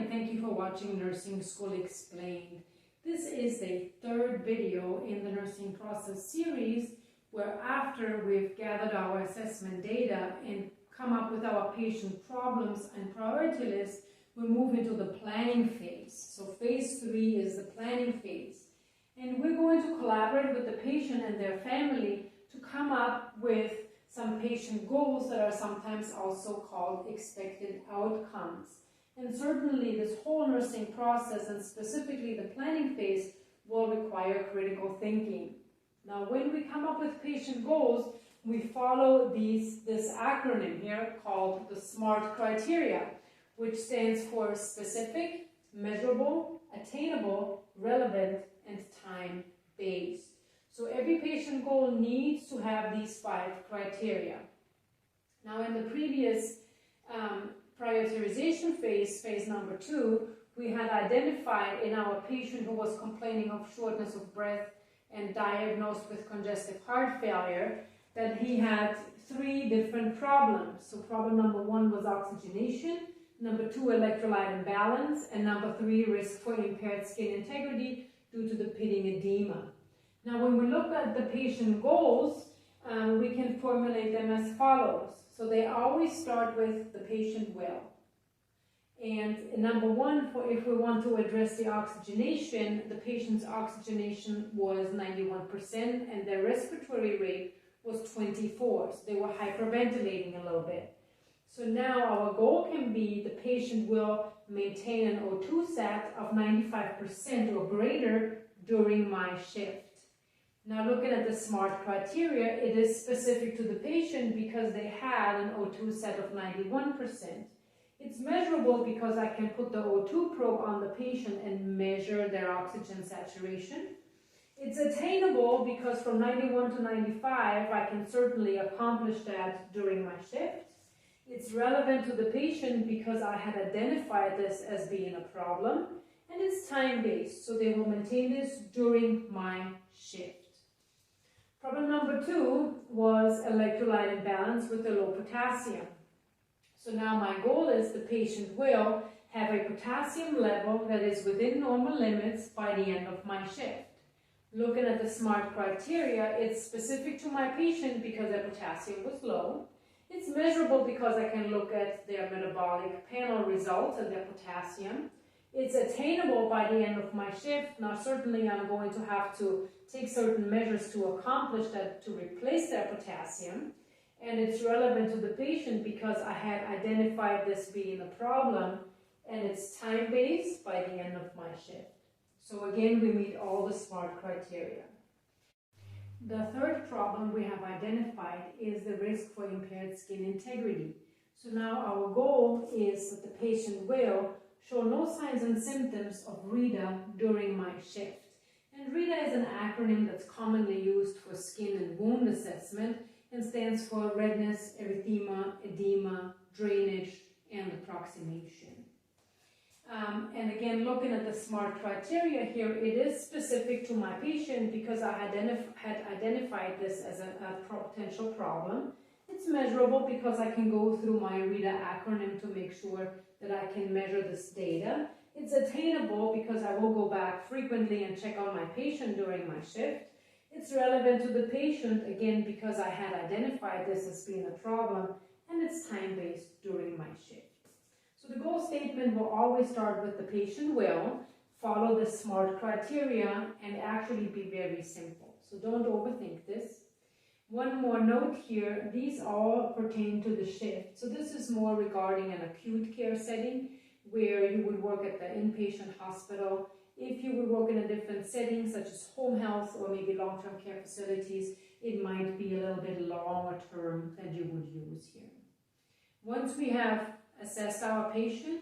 and thank you for watching Nursing School Explained. This is the third video in the nursing process series where after we've gathered our assessment data and come up with our patient problems and priority list, we move into the planning phase. So phase 3 is the planning phase. And we're going to collaborate with the patient and their family to come up with some patient goals that are sometimes also called expected outcomes. And certainly this whole nursing process, and specifically the planning phase, will require critical thinking. Now, when we come up with patient goals, we follow this acronym here called the SMART criteria, which stands for specific, measurable, attainable, relevant, and time-based. So every patient goal needs to have these 5 criteria. Now, in the previous prioritization phase, phase number 2, we had identified in our patient who was complaining of shortness of breath and diagnosed with congestive heart failure that he had 3 different problems. So problem number 1 was oxygenation, number 2 electrolyte imbalance, and number 3 risk for impaired skin integrity due to the pitting edema. Now when we look at the patient goals, we can formulate them as follows. So they always start with the patient will. And number 1, if we want to address the oxygenation, the patient's oxygenation was 91% and their respiratory rate was 24. So they were hyperventilating a little bit. So now our goal can be the patient will maintain an O2 sat of 95% or greater during my shift. Now looking at the SMART criteria, it is specific to the patient because they had an O2 sat of 91%. It's measurable because I can put the O2 probe on the patient and measure their oxygen saturation. It's attainable because from 91 to 95, I can certainly accomplish that during my shift. It's relevant to the patient because I had identified this as being a problem. And it's time-based, so they will maintain this during my shift. Problem number 2 was electrolyte imbalance with a low potassium. So now my goal is the patient will have a potassium level that is within normal limits by the end of my shift. Looking at the SMART criteria, it's specific to my patient because their potassium was low. It's measurable because I can look at their metabolic panel results and their potassium. It's attainable by the end of my shift. Now certainly I'm going to have to take certain measures to accomplish that, to replace their potassium. And it's relevant to the patient because I had identified this being a problem, and it's time-based by the end of my shift. So again, we meet all the SMART criteria. The third problem we have identified is the risk for impaired skin integrity. So now our goal is that the patient will show no signs and symptoms of RETA during my shift. And RETA is an acronym that's commonly used for skin and wound assessment and stands for redness, erythema, edema, drainage, and approximation. And again, looking at the SMART criteria here, it is specific to my patient because I had identified this as a potential problem. It's measurable because I can go through my RETA acronym to make sure that I can measure this data. It's attainable because I will go back frequently and check on my patient during my shift. It's relevant to the patient, again, because I had identified this as being a problem, and it's time-based during my shift. So the goal statement will always start with the patient will, follow the SMART criteria, and actually be very simple. So don't overthink this. One more note here, these all pertain to the shift. So this is more regarding an acute care setting where you would work at the inpatient hospital. If you would work in a different setting, such as home health or maybe long-term care facilities, it might be a little bit longer term than you would use here. Once we have assessed our patient,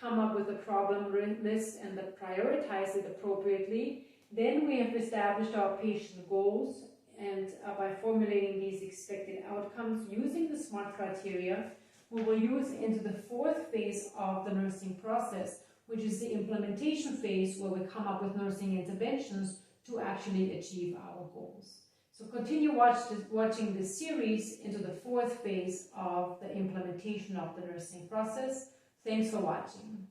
come up with a problem list and prioritize it appropriately, then we have established our patient goals, and by formulating these expected outcomes using the SMART criteria, we will use into the 4th phase of the nursing process, which is the implementation phase where we come up with nursing interventions to actually achieve our goals. So continue watching this series into the 4th phase of the implementation of the nursing process. Thanks for watching.